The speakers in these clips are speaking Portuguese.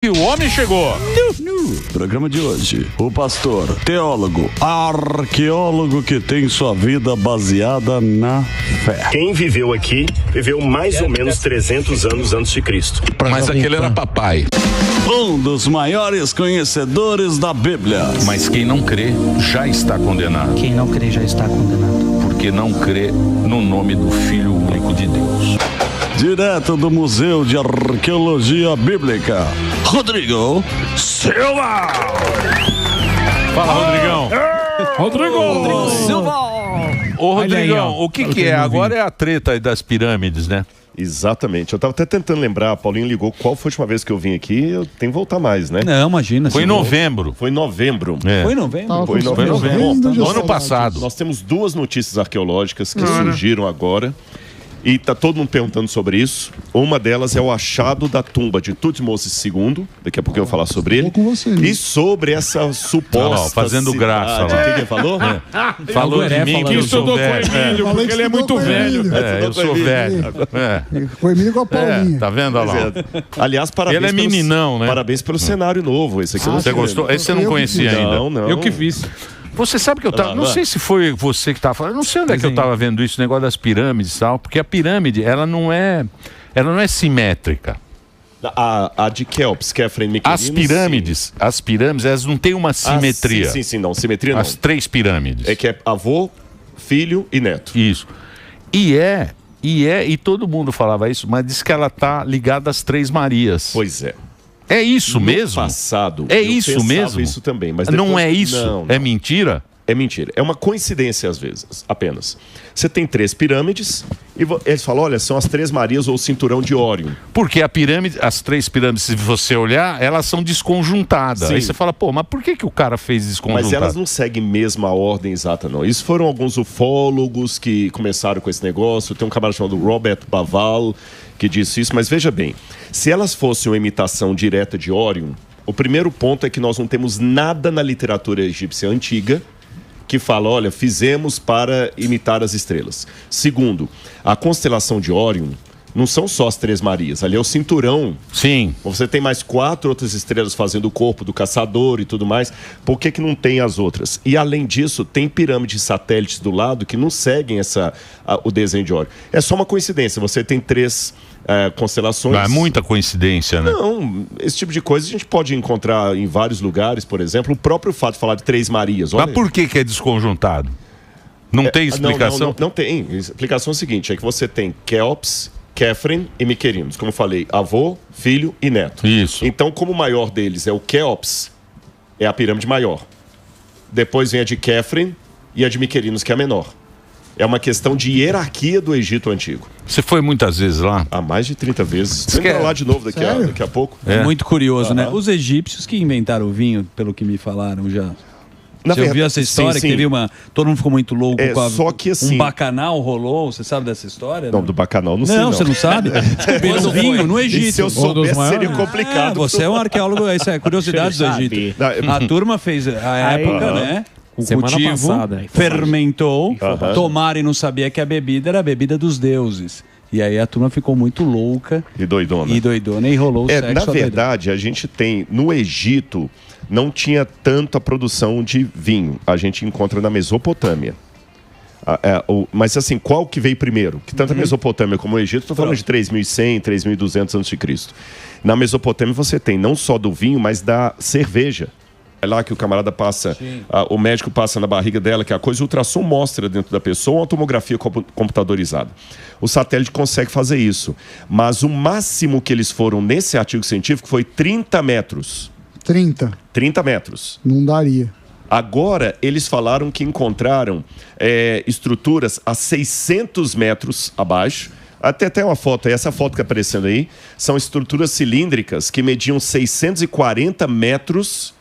E o homem chegou. No programa de hoje, o pastor, teólogo, arqueólogo que tem sua vida baseada na fé. Quem viveu aqui, viveu mais ou menos 300 anos antes de Cristo. Mas aquele era papai. Um dos maiores conhecedores da Bíblia. Mas quem não crê já está condenado. Quem não crê já está condenado. Porque não crê no nome do Filho único de Deus. Direto do Museu de Arqueologia Bíblica, Rodrigo Silva. Fala, Rodrigão. Rodrigo Silva. Ô, Rodrigão, o que é? Agora é a treta aí das pirâmides, né? Exatamente. Eu estava até tentando lembrar, Paulinho ligou, qual foi a última vez que eu vim aqui? Eu tenho que voltar mais, né? Não, imagina. Foi em novembro. Foi em novembro. É. Foi em novembro? Foi em novembro. No ano passado. Nós temos duas notícias arqueológicas que surgiram agora. E tá todo mundo perguntando sobre isso. Uma delas é o achado da tumba de Tutmosis II. Daqui a pouco eu vou falar sobre ele. E sobre essa suposta fazendo graça lá. O que ele falou? Falou de mim que eu sou velho. Porque ele é muito velho. Eu sou velho. Com o Emílio e com a Paulinha. Tá vendo? Olha lá. Aliás, parabéns. Ele é meninão, né? Parabéns pelo cenário novo. Esse aqui Você gostou? Esse você não conhecia ainda. Não. Eu que fiz. Você sabe que eu tava. Não sei se foi você que estava falando. Não sei onde é que eu estava vendo isso, o negócio das pirâmides e tal. Porque a pirâmide, ela não é simétrica. A de Quéops, Kefren, Miquelinos. As pirâmides, elas não têm uma simetria. Sim, não. Simetria não. As três pirâmides. É que é avô, filho e neto. Isso. E todo mundo falava isso, mas diz que ela tá ligada às Três Marias. Pois é. É isso no mesmo? Passado. É isso mesmo? Isso também, mas depois, não é isso? Não. É mentira? É mentira. É uma coincidência às vezes, apenas. Você tem três pirâmides e eles falam, olha, são as Três Marias ou o cinturão de Órion. Porque as três pirâmides, se você olhar, elas são desconjuntadas. Sim. Aí você fala, pô, mas por que o cara fez desconjuntado? Mas elas não seguem mesmo a ordem exata, não. Isso foram alguns ufólogos que começaram com esse negócio. Tem um camarada chamado Robert Bauval que disse isso, mas veja bem, se elas fossem uma imitação direta de Órion, o primeiro ponto é que nós não temos nada na literatura egípcia antiga que fala, olha, fizemos para imitar as estrelas. Segundo, a constelação de Órion não são só as Três Marias, ali é o cinturão. Sim. Você tem mais 4 outras estrelas fazendo o corpo do caçador e tudo mais. Por que não tem as outras? E além disso, tem pirâmides satélites do lado que não seguem o desenho de Órion. É só uma coincidência, você tem 3 constelações. Não é muita coincidência, né? Não, esse tipo de coisa a gente pode encontrar em vários lugares, por exemplo. O próprio fato de falar de Três Marias. Olha, mas por que é desconjuntado? Não tem explicação? Não tem. A explicação é a seguinte, é que você tem Quéops, Kefren e Miquelinos. Como eu falei, avô, filho e neto. Isso. Então, como o maior deles é o Quéops, é a pirâmide maior. Depois vem a de Kefren e a de Miquelinos, que é a menor. É uma questão de hierarquia do Egito Antigo. Você foi muitas vezes lá? Há mais de 30 vezes. Você vai lá de novo daqui a pouco. É muito curioso, né? Os egípcios que inventaram o vinho, pelo que me falaram já... Você ouviu essa história? Sim. Que teve todo mundo ficou muito louco com só que assim... um bacanal rolou, você sabe dessa história? Não, do bacanal não sei não. Não, você não sabe? Quando vinho no Egito. E se eu soubesse seria complicado. Você é um arqueólogo, isso é curiosidade do Egito. A turma fez a época, né? O cultivo fermentou, tomaram e não sabia que a bebida era a bebida dos deuses. E aí a turma ficou muito louca. E doidona. E rolou o sexo. Na verdade, a gente tem, no Egito, não tinha tanto a produção de vinho. A gente encontra na Mesopotâmia. Mas assim, qual que veio primeiro? Que tanto a Mesopotâmia como o Egito, estou falando de 3.100, 3.200 a.C. Na Mesopotâmia você tem não só do vinho, mas da cerveja. É lá que o camarada passa, o médico passa na barriga dela, que a coisa, o ultrassom mostra dentro da pessoa uma tomografia computadorizada. O satélite consegue fazer isso. Mas o máximo que eles foram nesse artigo científico foi 30 metros. 30 metros. Não daria. Agora, eles falaram que encontraram estruturas a 600 metros abaixo. Até uma foto, essa foto que está aparecendo aí, são estruturas cilíndricas que mediam 640 metros...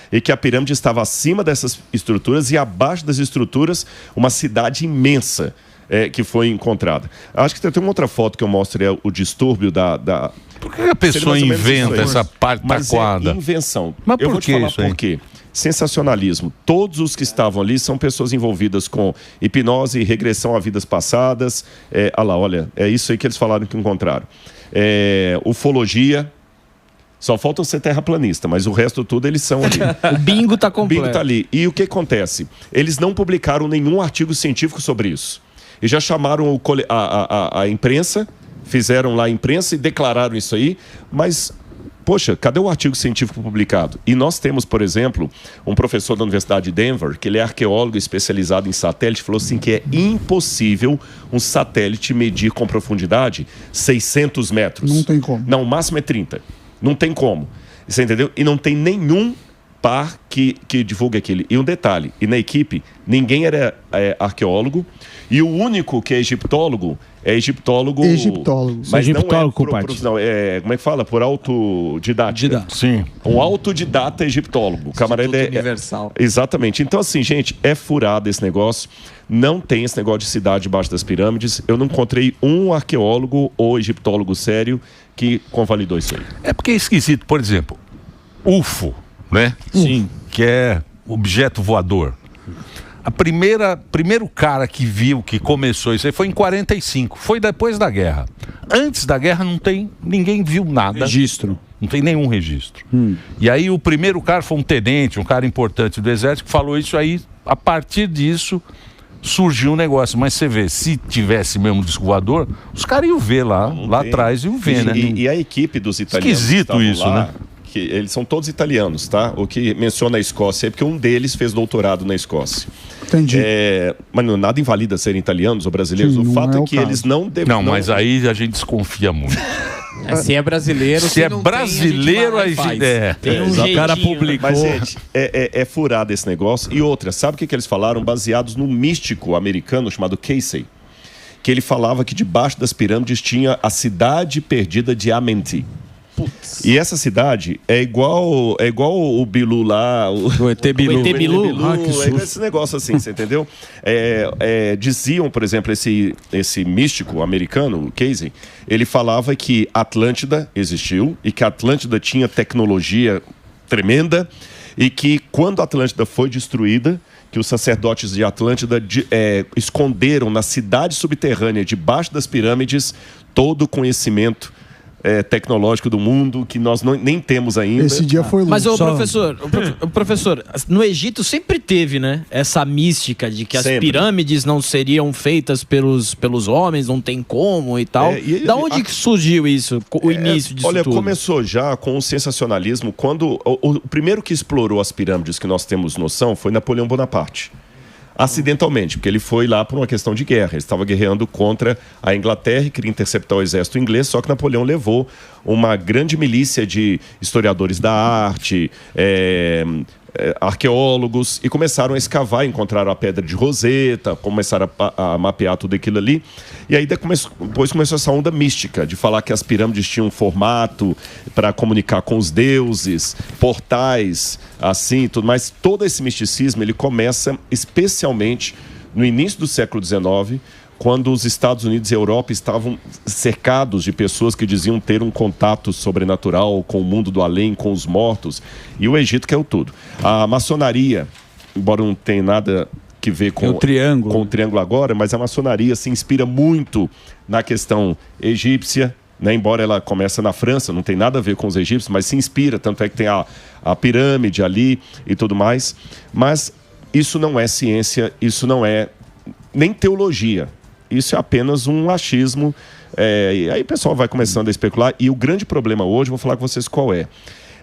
e que a pirâmide estava acima dessas estruturas e abaixo das estruturas uma cidade imensa que foi encontrada. Acho que tem uma outra foto que eu mostro, o distúrbio da... Por que a pessoa inventa essa pataquada? É invenção. Mas eu por vou te que falar isso aí? por quê. Sensacionalismo. Todos os que estavam ali são pessoas envolvidas com hipnose, regressão a vidas passadas. Olha, é isso aí que eles falaram que encontraram. Ufologia... Só falta ser terraplanista, mas o resto tudo eles são ali. O bingo tá completo. O bingo tá ali. E o que acontece? Eles não publicaram nenhum artigo científico sobre isso. E já chamaram a imprensa, fizeram lá a imprensa e declararam isso aí, mas... Poxa, cadê o artigo científico publicado? E nós temos, por exemplo, um professor da Universidade de Denver, que ele é arqueólogo especializado em satélite, falou assim que é impossível um satélite medir com profundidade 600 metros. Não tem como. Não, o máximo é 30. Não tem como. Você entendeu? E não tem nenhum par que divulgue aquilo. E um detalhe, e na equipe, ninguém era arqueólogo, e o único que é egiptólogo... Mas egiptólogo, não como é que fala? Por autodidática. Sim. Um autodidata egiptólogo. O camarada universal. Exatamente. Então, assim, gente, é furado esse negócio. Não tem esse negócio de cidade debaixo das pirâmides. Eu não encontrei um arqueólogo ou egiptólogo sério que convalidou isso aí. É porque é esquisito. Por exemplo, UFO, né? Sim. Que é objeto voador. Primeiro cara que viu, que começou isso aí foi em 45, foi depois da guerra. Antes da guerra ninguém viu nada. Registro. Não tem nenhum registro. E aí o primeiro cara foi um tenente, um cara importante do exército, que falou isso aí. A partir disso surgiu um negócio. Mas você vê, se tivesse mesmo disco voador, os caras iam ver lá atrás, iam ver, né? E a equipe dos italianos. Esquisito isso, lá, né? Que eles são todos italianos, tá? O que menciona a Escócia é porque um deles fez doutorado na Escócia. Entendi. Mas nada invalida serem italianos ou brasileiros. Sim, o fato é que caso. eles não devem. Não, mas aí a gente desconfia muito. Se é brasileiro, se é brasileiro, a gente tem um o cara publicou. Mas, gente, é furado esse negócio. E outra, sabe o que eles falaram? Baseados no místico americano chamado Casey. Que ele falava que debaixo das pirâmides tinha a cidade perdida de Amenti. Putz. E essa cidade é igual o Bilu lá, o ET Bilu. O ET Bilu. Esse negócio assim, você entendeu? Diziam, por exemplo, esse místico americano, o Casey, ele falava que Atlântida existiu e que a Atlântida tinha tecnologia tremenda e que quando a Atlântida foi destruída, que os sacerdotes de Atlântida esconderam na cidade subterrânea, debaixo das pirâmides, todo o conhecimento tecnológico do mundo que nós nem temos ainda. Esse dia foi louco. Mas o professor, no Egito sempre teve, né, essa mística de que as pirâmides não seriam feitas pelos homens, não tem como e tal. Da onde que surgiu isso, o início disso tudo? Começou já com o sensacionalismo quando o primeiro que explorou as pirâmides que nós temos noção foi Napoleão Bonaparte. Acidentalmente, porque ele foi lá por uma questão de guerra. Ele estava guerreando contra a Inglaterra e queria interceptar o exército inglês, só que Napoleão levou uma grande milícia de historiadores da arte, arqueólogos, e começaram a escavar, encontraram a Pedra de Roseta, começaram a mapear tudo aquilo ali. E aí depois começou essa onda mística, de falar que as pirâmides tinham um formato para comunicar com os deuses, portais, assim e tudo mais. Todo esse misticismo, ele começa especialmente no início do século XIX, quando os Estados Unidos e a Europa estavam cercados de pessoas que diziam ter um contato sobrenatural com o mundo do além, com os mortos, e o Egito caiu tudo. A maçonaria, embora não tenha nada que ver com o triângulo agora, mas a maçonaria se inspira muito na questão egípcia, né? Embora ela comece na França, não tem nada a ver com os egípcios, mas se inspira, tanto é que tem a pirâmide ali e tudo mais. Mas isso não é ciência, isso não é nem teologia. Isso é apenas um achismo. E aí o pessoal vai começando a especular. E o grande problema hoje, vou falar com vocês qual é.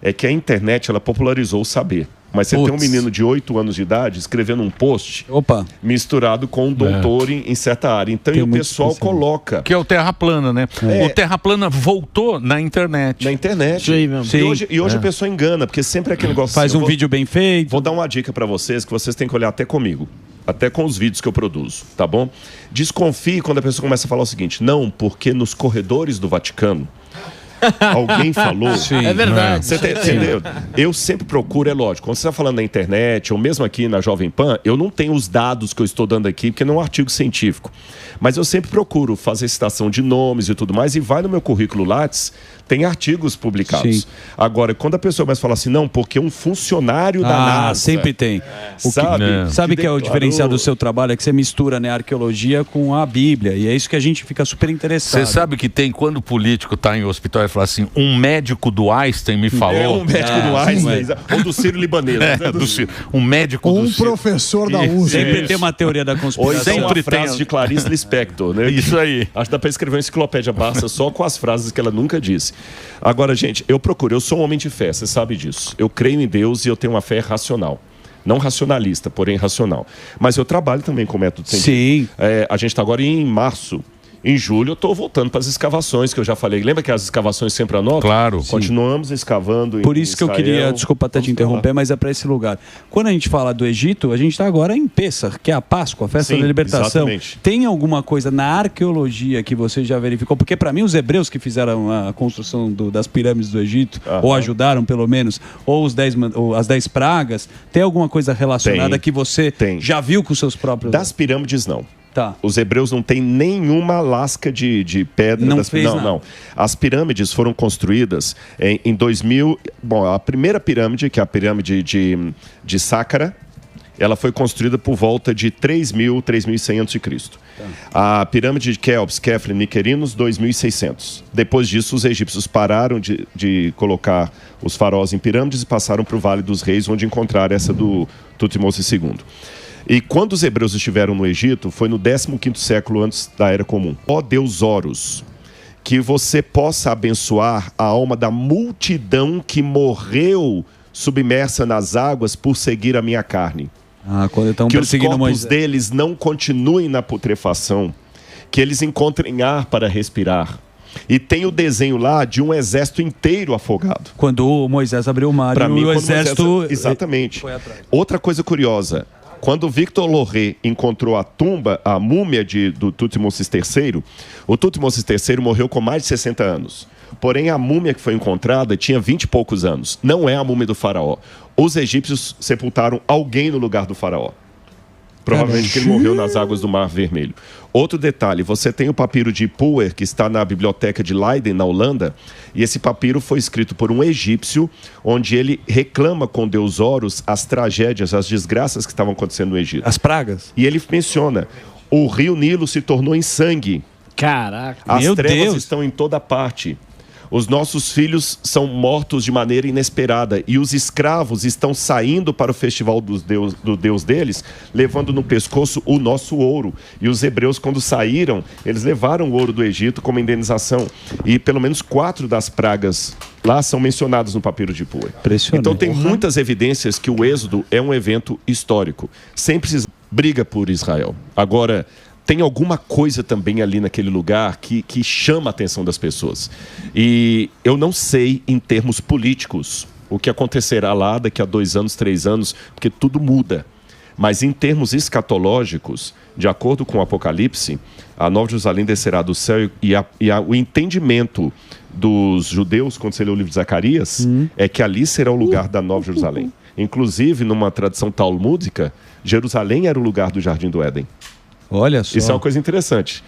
É que a internet, ela popularizou o saber. Mas você tem um menino de 8 anos de idade escrevendo um post misturado com um doutor em certa área. Então, o pessoal coloca... Que é o Terra Plana, né? O Terra Plana voltou na internet. Na internet. Sim, mesmo. E hoje a pessoa engana, porque sempre é aquele negócio... Faz um vídeo bem feito. Vou dar uma dica para vocês, que vocês têm que olhar até comigo. Até com os vídeos que eu produzo, tá bom? Desconfie quando a pessoa começa a falar o seguinte: não, porque nos corredores do Vaticano alguém falou. Sim, é verdade. Você entendeu? Eu sempre procuro, é lógico, quando você está falando na internet, ou mesmo aqui na Jovem Pan, eu não tenho os dados que eu estou dando aqui, porque não é um artigo científico. Mas eu sempre procuro fazer citação de nomes e tudo mais, e vai no meu currículo Lattes, Tem artigos publicados. Sim. Agora, quando a pessoa começa a falar assim, não, porque um funcionário da NASA... sempre tem. Sabe que é o diferencial do seu trabalho? É que você mistura, né, a arqueologia com a Bíblia. E é isso que a gente fica super interessado. Você sabe que tem, quando o político está em hospital e fala assim, um médico do Einstein me falou... um médico do Einstein, ou do Ciro Libanês. Um médico ou um professor da USP. Sempre tem uma teoria da conspiração. Ou sempre uma frase de Clarice Lispector, né? Isso aí. Acho que dá para escrever uma enciclopédia Barça só com as frases que ela nunca disse. Agora, gente, eu sou um homem de fé, você sabe disso. Eu creio em Deus e eu tenho uma fé racional. Não racionalista, porém racional. Mas eu trabalho também com método científico. Sim. A gente está agora em março. Em julho eu estou voltando para as escavações que eu já falei. Lembra que as escavações sempre anotam? Claro. Continuamos escavando. Por isso que eu queria, desculpa até te interromper, mas é para esse lugar. Quando a gente fala do Egito, a gente está agora em Pêssar, que é a Páscoa, a festa da libertação. Exatamente. Tem alguma coisa na arqueologia que você já verificou? Porque para mim os hebreus que fizeram a construção das pirâmides do Egito, ou ajudaram pelo menos, ou as 10 pragas, tem alguma coisa relacionada que você já viu com seus próprios... Das pirâmides, não. Tá. Os hebreus não têm nenhuma lasca de pedra. Não. As pirâmides foram construídas em 2000... Bom, a primeira pirâmide, que é a pirâmide de Sácara, ela foi construída por volta de 3.100 a.C. A pirâmide de Quéops, Kefren e Niquerinos, 2.600. Depois disso, os egípcios pararam de colocar os faraós em pirâmides e passaram para o Vale dos Reis, onde encontraram essa do Tutmose II. E quando os hebreus estiveram no Egito, foi no 15º século antes da Era Comum. Ó Deus Horus, que você possa abençoar a alma da multidão que morreu submersa nas águas por seguir a minha carne. Que os corpos deles não continuem na putrefação, que eles encontrem ar para respirar. E tem o desenho lá de um exército inteiro afogado. Quando o Moisés abriu o mar, o exército... Exatamente. Foi atrás. Outra coisa curiosa... Quando Victor Loré encontrou a múmia do Tutmose III, o Tutmose III morreu com mais de 60 anos. Porém, a múmia que foi encontrada tinha 20 e poucos anos. Não é a múmia do faraó. Os egípcios sepultaram alguém no lugar do faraó. Provavelmente que ele morreu nas águas do Mar Vermelho. Outro detalhe, você tem o papiro de Puer, que está na biblioteca de Leiden, na Holanda, e esse papiro foi escrito por um egípcio, onde ele reclama com Deus Horus as tragédias, as desgraças que estavam acontecendo no Egito. As pragas. E ele menciona, o rio Nilo se tornou em sangue. Caraca, as trevas estão em toda parte. Os nossos filhos são mortos de maneira inesperada e os escravos estão saindo para o festival do Deus deles, levando no pescoço o nosso ouro. E os hebreus, quando saíram, eles levaram o ouro do Egito como indenização. E pelo menos 4 das pragas lá são mencionadas no papiro de Puer. Então tem muitas evidências que o Êxodo é um evento histórico. Sempre se briga por Israel. Agora... tem alguma coisa também ali naquele lugar que chama a atenção das pessoas. E eu não sei, em termos políticos, o que acontecerá lá daqui a 2 anos, 3 anos, porque tudo muda. Mas em termos escatológicos, de acordo com o Apocalipse, a Nova Jerusalém descerá do céu e o entendimento dos judeus, quando você lê o livro de Zacarias, é que ali será o lugar da Nova Jerusalém. Inclusive, numa tradição talmúdica, Jerusalém era o lugar do Jardim do Éden. Olha só. Isso é uma coisa interessante.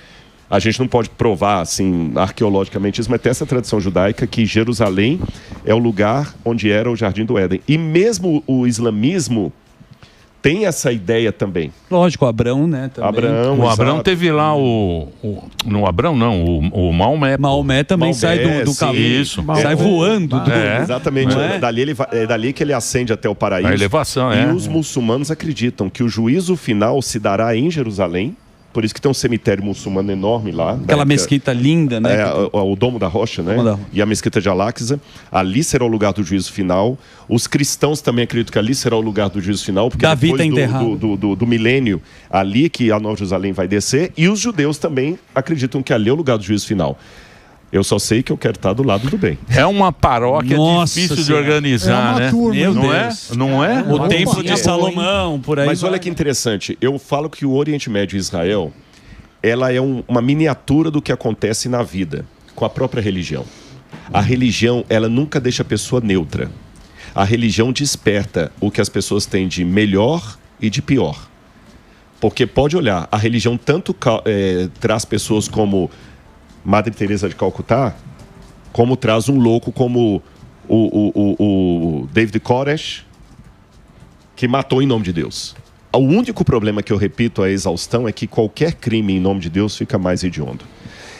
A gente não pode provar, assim, arqueologicamente isso, mas tem essa tradição judaica que Jerusalém é o lugar onde era o Jardim do Éden. E mesmo o islamismo tem essa ideia também. Lógico, o Abrão, né? Também. O Abrão teve lá no Abrão, não, o Maomé. Maomé também sai do cavalo. Isso. Sai voando. Exatamente. É dali que ele ascende até o paraíso. A elevação, E os muçulmanos acreditam que o juízo final se dará em Jerusalém. Por isso que tem um cemitério muçulmano enorme lá. Aquela mesquita linda, né? O Domo da Rocha, né? E a mesquita de Al-Aqsa. Ali será o lugar do juízo final. Os cristãos também acreditam que ali será o lugar do juízo final. Porque Davi depois está enterrado. do milênio, ali que a Nova Jerusalém vai descer. E os judeus também acreditam que ali é o lugar do juízo final. Eu só sei que eu quero estar do lado do bem. É uma paróquia difícil de organizar, né? Não é? O Templo de Salomão, por aí. Mas olha que interessante. Eu falo que o Oriente Médio e Israel, ela é uma miniatura do que acontece na vida, com a própria religião. A religião, ela nunca deixa a pessoa neutra. A religião desperta o que as pessoas têm de melhor e de pior. Porque pode olhar, a religião tanto traz pessoas como Madre Teresa de Calcutá, como traz um louco como o David Koresh, que matou em nome de Deus. O único problema que eu repito a exaustão é que qualquer crime em nome de Deus fica mais hediondo.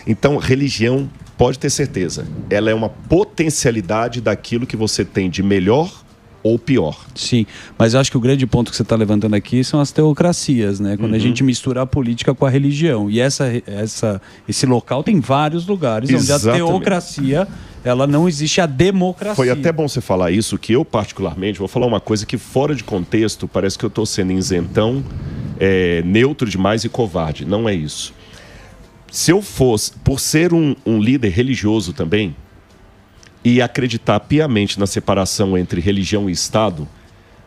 Então, religião, pode ter certeza, ela é uma potencialidade daquilo que você tem de melhor ou pior. Sim, mas eu acho que o grande ponto que você está levantando aqui são as teocracias, né? Quando a gente mistura a política com a religião. E esse local tem vários lugares onde a teocracia, ela não existe a democracia. Foi até bom você falar isso, que eu particularmente vou falar uma coisa que fora de contexto parece que eu estou sendo isentão, neutro demais e covarde. Não é isso. Se eu fosse, por ser um líder religioso também, e acreditar piamente na separação entre religião e Estado,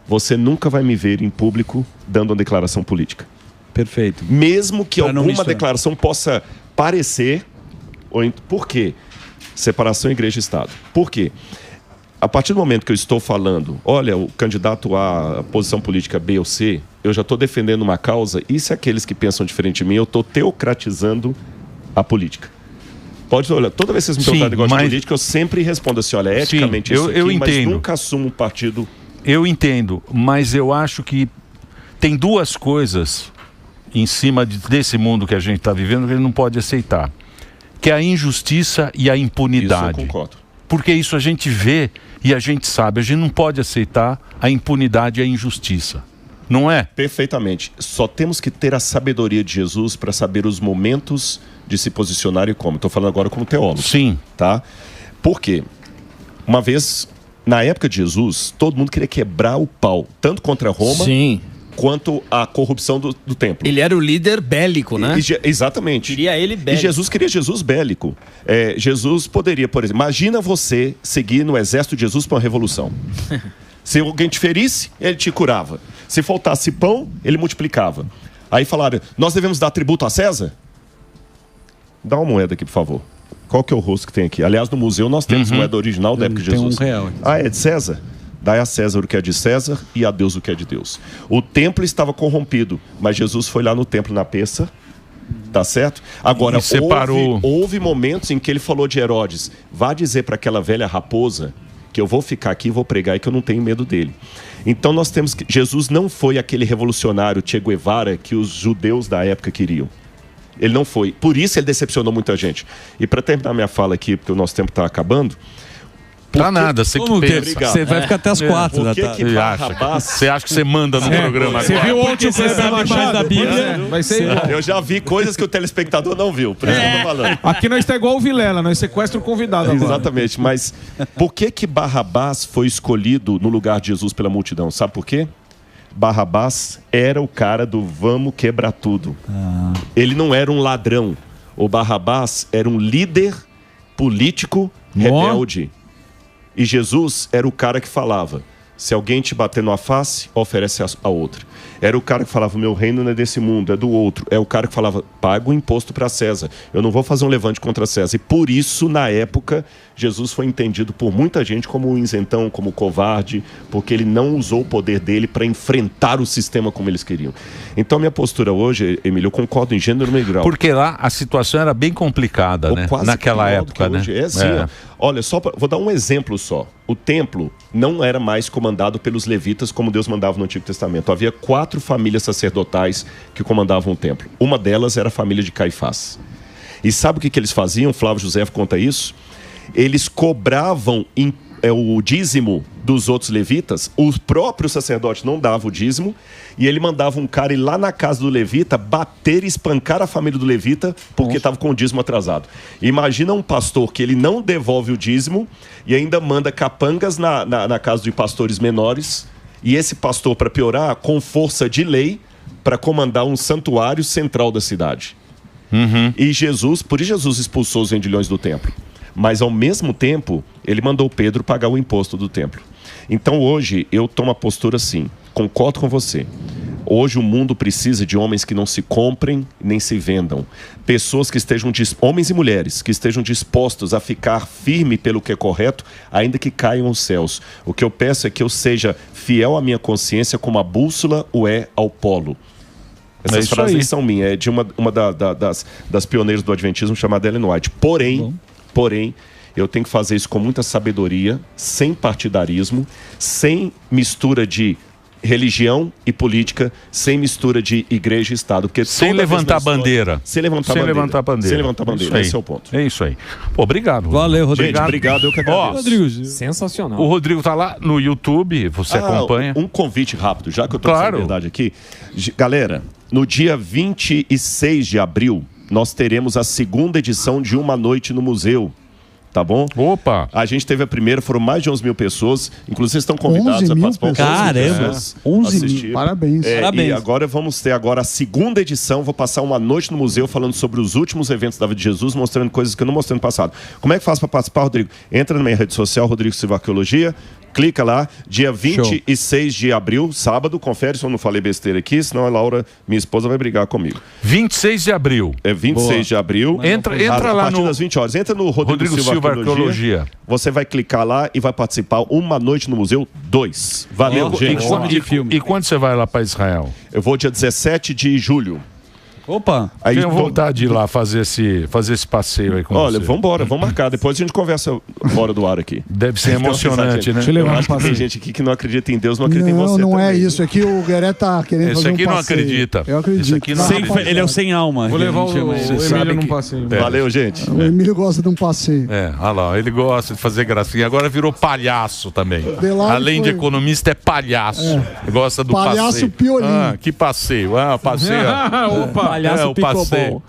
você nunca vai me ver em público dando uma declaração política. Perfeito. Mesmo que alguma declaração possa parecer... Por quê? Separação igreja e Estado. Por quê? A partir do momento que eu estou falando, olha, o candidato à posição política B ou C, eu já estou defendendo uma causa, e se aqueles que pensam diferente de mim, eu estou teocratizando a política. Pode olhar, toda vez que vocês me perguntarem negócio de política, eu sempre respondo assim, olha, eticamente isso aqui, mas nunca assumo um partido... Eu entendo, mas eu acho que tem duas coisas em cima desse mundo que a gente está vivendo que ele não pode aceitar, que é a injustiça e a impunidade. Isso eu concordo. Porque isso a gente vê e a gente sabe, a gente não pode aceitar a impunidade e a injustiça. Não é? Perfeitamente. Só temos que ter a sabedoria de Jesus para saber os momentos de se posicionar e como. Estou falando agora como teólogo. Sim. Tá? Por quê? Uma vez, na época de Jesus, todo mundo queria quebrar o pau, tanto contra Roma, quanto a corrupção do templo. Ele era o líder bélico, né? Exatamente. Queria ele bélico. E Jesus queria Jesus bélico. Jesus poderia, por exemplo, imagina você seguir no exército de Jesus para uma revolução. Se alguém te ferisse, ele te curava. Se faltasse pão, ele multiplicava. Aí falaram, nós devemos dar tributo a César? Dá uma moeda aqui, por favor. Qual que é o rosto que tem aqui? Aliás, no museu nós temos moeda original da época de Jesus. Tem R$1. Ah, é de César? Dai a César o que é de César e a Deus o que é de Deus. O templo estava corrompido, mas Jesus foi lá no templo na peça, tá certo? Agora, houve momentos em que ele falou de Herodes, vá dizer para aquela velha raposa que eu vou ficar aqui e vou pregar e que eu não tenho medo dele. Então nós temos que... Jesus não foi aquele revolucionário Che Guevara que os judeus da época queriam. Ele não foi. Por isso ele decepcionou muita gente. E para terminar minha fala aqui, porque o nosso tempo está acabando... Pra nada, você que pensa. Você vai ficar até as 4 da tarde. Você acha que você manda no programa agora? Você viu ontem o Kleber Machado da Bíblia? Vai ser eu já vi coisas que o telespectador não viu, por isso que eu tô falando. Aqui nós está igual o Vilela, nós sequestra o convidado agora. Exatamente, mas por que Barrabás foi escolhido no lugar de Jesus pela multidão? Sabe por quê? Barrabás era o cara do vamos quebrar tudo. Ele não era um ladrão. O Barrabás era um líder político rebelde. E Jesus era o cara que falava, se alguém te bater numa face, oferece a outra. Era o cara que falava, meu reino não é desse mundo, é do outro. É o cara que falava, paga o imposto para César. Eu não vou fazer um levante contra César. E por isso, na época, Jesus foi entendido por muita gente como um isentão, como covarde, porque ele não usou o poder dele para enfrentar o sistema como eles queriam. Então, minha postura hoje, Emílio, eu concordo em gênero e grau. Porque lá a situação era bem complicada, né? Naquela época, né? Olha, vou dar um exemplo só. O templo não era mais comandado pelos levitas como Deus mandava no Antigo Testamento. Havia 4 famílias sacerdotais que comandavam o templo. Uma delas era a família de Caifás. E sabe o que eles faziam? Flávio José conta isso. Eles cobravam o dízimo dos outros levitas. O próprio sacerdote não dava o dízimo e ele mandava um cara ir lá na casa do levita bater e espancar a família do levita porque estava com o dízimo atrasado. Imagina um pastor que ele não devolve o dízimo e ainda manda capangas na casa de pastores menores, e esse pastor, para piorar, com força de lei, para comandar um santuário central da cidade. E por isso Jesus expulsou os vendilhões do templo. Mas, ao mesmo tempo, ele mandou Pedro pagar o imposto do templo. Então, hoje, eu tomo a postura assim, concordo com você. Hoje, o mundo precisa de homens que não se comprem nem se vendam. Pessoas que estejam, homens e mulheres, que estejam dispostos a ficar firme pelo que é correto, ainda que caiam os céus. O que eu peço é que eu seja fiel à minha consciência como a bússola o é ao polo. Essas frases são minhas, é de uma das pioneiras do Adventismo chamada Ellen White. Porém, Eu tenho que fazer isso com muita sabedoria, sem partidarismo, sem mistura de religião e política, sem mistura de igreja e Estado. Porque sem levantar bandeira. Sem levantar bandeira. Sem levantar bandeira. Esse é o ponto. É isso aí. Pô, obrigado. Valeu, Rodrigo. Gente, obrigado. Eu que agradeço. Rodrigo, sensacional. O Rodrigo tá lá no YouTube, você acompanha. Um convite rápido, já que eu tô com essa verdade aqui. Galera, no dia 26 de abril, nós teremos a segunda edição de Uma Noite no Museu. Tá bom? Opa! A gente teve a primeira, foram mais de 11 mil pessoas. Inclusive, vocês estão convidados a participar. Caramba! 11 mil. Parabéns. Parabéns. E agora vamos ter a segunda edição. Vou passar uma noite no museu falando sobre os últimos eventos da vida de Jesus, mostrando coisas que eu não mostrei no passado. Como é que faz para participar, Rodrigo? Entra na minha rede social, Rodrigo Silva Arqueologia. Clica lá, dia 26 de abril, sábado, confere se eu não falei besteira aqui, senão a Laura, minha esposa, vai brigar comigo. 26 de abril. É 26 de abril. Entra lá a partir das 20 horas. Entra no Rodrigo Silva Arqueologia. Você vai clicar lá e vai participar Uma Noite no Museu 2. Valeu, gente. E quando você vai lá para Israel? Eu vou dia 17 de julho. Opa! Aí tenho vontade de ir lá fazer esse passeio aí com você. Olha, vamos marcar. Depois a gente conversa fora do ar aqui. Deve ser emocionante, né? Eu acho que tem gente aqui que não acredita em Deus, não acredita em você. Não também. é isso. Aqui o Gueré tá querendo fazer um passeio. Esse aqui não acredita. Eu acredito. Esse aqui não ele é o sem alma. Vou levar o Emílio num passeio. Valeu, gente. O Emílio gosta de um passeio. Olha lá, ele gosta de fazer gracinha. Agora virou palhaço também. Além de economista, é palhaço. Gosta do palhaço passeio. Piolinho. Que passeio. Passeio. Opa! Palhaço passeio.